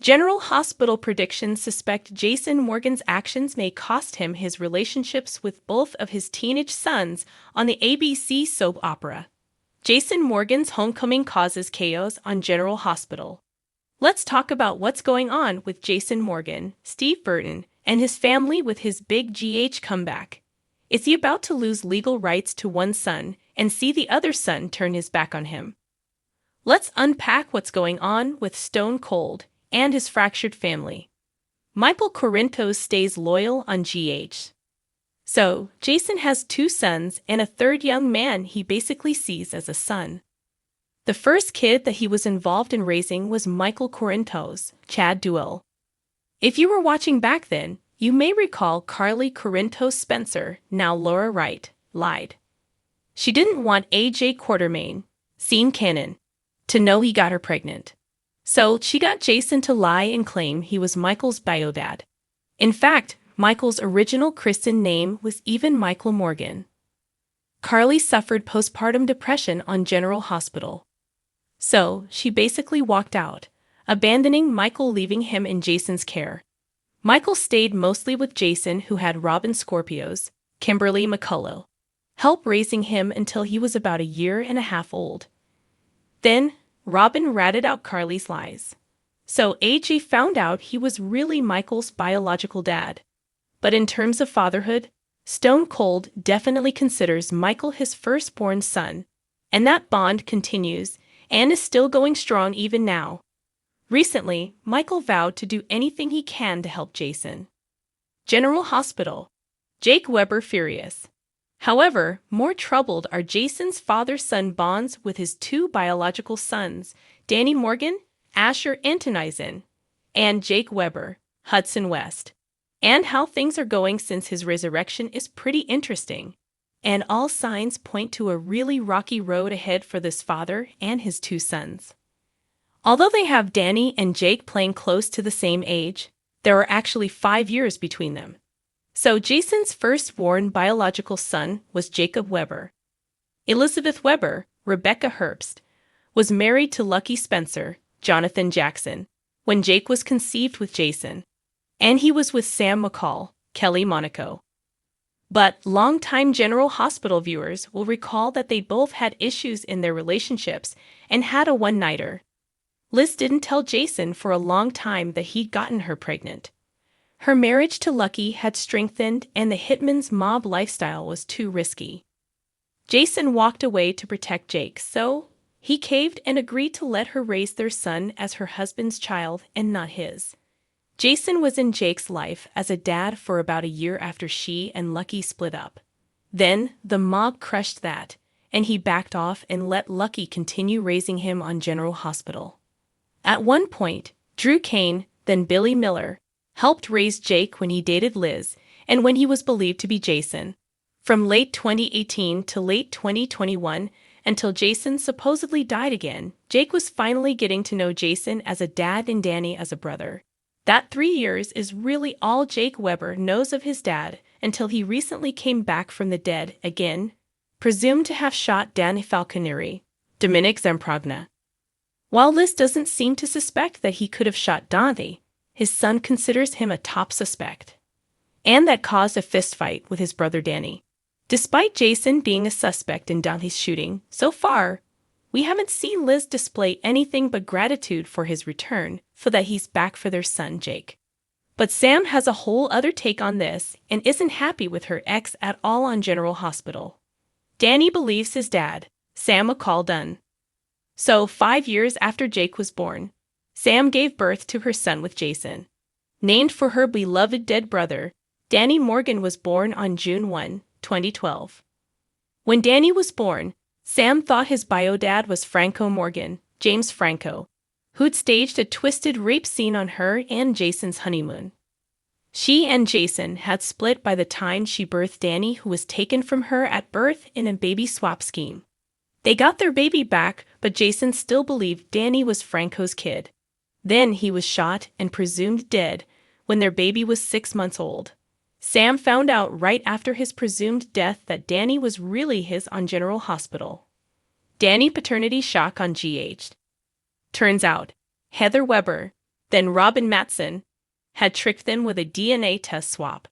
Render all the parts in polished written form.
General Hospital predictions suspect Jason Morgan's actions may cost him his relationships with both of his teenage sons on the ABC soap opera. Jason Morgan's homecoming causes chaos on General Hospital. Let's talk about what's going on with Jason Morgan, Steve Burton, and his family with his big GH comeback. Is he about to lose legal rights to one son and see the other son turn his back on him? Let's unpack what's going on with Stone Cold and his fractured family. Michael Corinthos stays loyal on GH. So, Jason has two sons and a third young man he basically sees as a son. The first kid that he was involved in raising was Michael Corinthos, Chad Duell. If you were watching back then, you may recall Carly Corinthos Spencer, now Laura Wright, lied. She didn't want AJ Quartermain, Sean Cannon, to know he got her pregnant. So she got Jason to lie and claim he was Michael's bio dad. In fact, Michael's original christened name was even Michael Morgan. Carly suffered postpartum depression on General Hospital. So she basically walked out, abandoning Michael, leaving him in Jason's care. Michael stayed mostly with Jason, who had Robin Scorpios, Kimberly McCullough, help raising him until he was about a year and a half old. Then, Robin ratted out Carly's lies. So AJ found out he was really Michael's biological dad. But in terms of fatherhood, Stone Cold definitely considers Michael his firstborn son, and that bond continues and is still going strong even now. Recently, Michael vowed to do anything he can to help Jason. General Hospital. Jake Weber furious. However, more troubled are Jason's father-son bonds with his two biological sons, Danny Morgan, Asher Antonizin, and Jake Weber, Hudson West. And how things are going since his resurrection is pretty interesting. And all signs point to a really rocky road ahead for this father and his two sons. Although they have Danny and Jake playing close to the same age, there are actually 5 years between them. So Jason's firstborn biological son was Jacob Weber. Elizabeth Weber, Rebecca Herbst, was married to Lucky Spencer, Jonathan Jackson, when Jake was conceived with Jason. And he was with Sam McCall, Kelly Monaco. But longtime General Hospital viewers will recall that they both had issues in their relationships and had a one-nighter. Liz didn't tell Jason for a long time that he'd gotten her pregnant. Her marriage to Lucky had strengthened and the hitman's mob lifestyle was too risky. Jason walked away to protect Jake, so he caved and agreed to let her raise their son as her husband's child and not his. Jason was in Jake's life as a dad for about a year after she and Lucky split up. Then, the mob crushed that, and he backed off and let Lucky continue raising him on General Hospital. At one point, Drew Kane, then Billy Miller, helped raise Jake when he dated Liz and when he was believed to be Jason. From late 2018 to late 2021, until Jason supposedly died again, Jake was finally getting to know Jason as a dad and Danny as a brother. That 3 years is really all Jake Weber knows of his dad until he recently came back from the dead again, presumed to have shot Danny Falconeri, Dominic Zamprogna. While Liz doesn't seem to suspect that he could have shot Dante, his son considers him a top suspect. And that caused a fistfight with his brother Danny. Despite Jason being a suspect in Dante's shooting, so far, we haven't seen Liz display anything but gratitude for his return, so that he's back for their son Jake. But Sam has a whole other take on this and isn't happy with her ex at all on General Hospital. Danny believes his dad, Sam McCall, done. So 5 years after Jake was born, Sam gave birth to her son with Jason. Named for her beloved dead brother, Danny Morgan was born on June 1, 2012. When Danny was born, Sam thought his bio dad was Franco Morgan, James Franco, who'd staged a twisted rape scene on her and Jason's honeymoon. She and Jason had split by the time she birthed Danny, who was taken from her at birth in a baby swap scheme. They got their baby back, but Jason still believed Danny was Franco's kid. Then he was shot and presumed dead when their baby was 6 months old. Sam found out right after his presumed death that Danny was really his on General Hospital. Danny paternity shock on GH. Turns out, Heather Weber, Then Robin Matson had tricked them with a DNA test swap.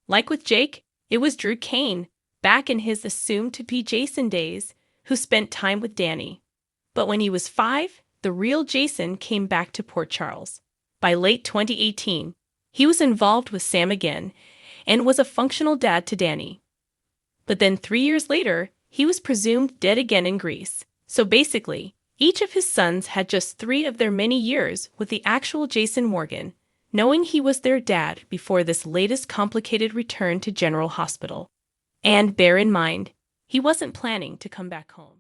Like with Jake, it was Drew Kane, back in his assumed-to-be Jason days, who spent time with Danny. But when he was 5, the real Jason came back to Port Charles. By late 2018, he was involved with Sam again and was a functional dad to Danny. But then 3 years later, he was presumed dead again in Greece. So basically, each of his sons had just 3 of their many years with the actual Jason Morgan, knowing he was their dad before this latest complicated return to General Hospital. And bear in mind, he wasn't planning to come back home.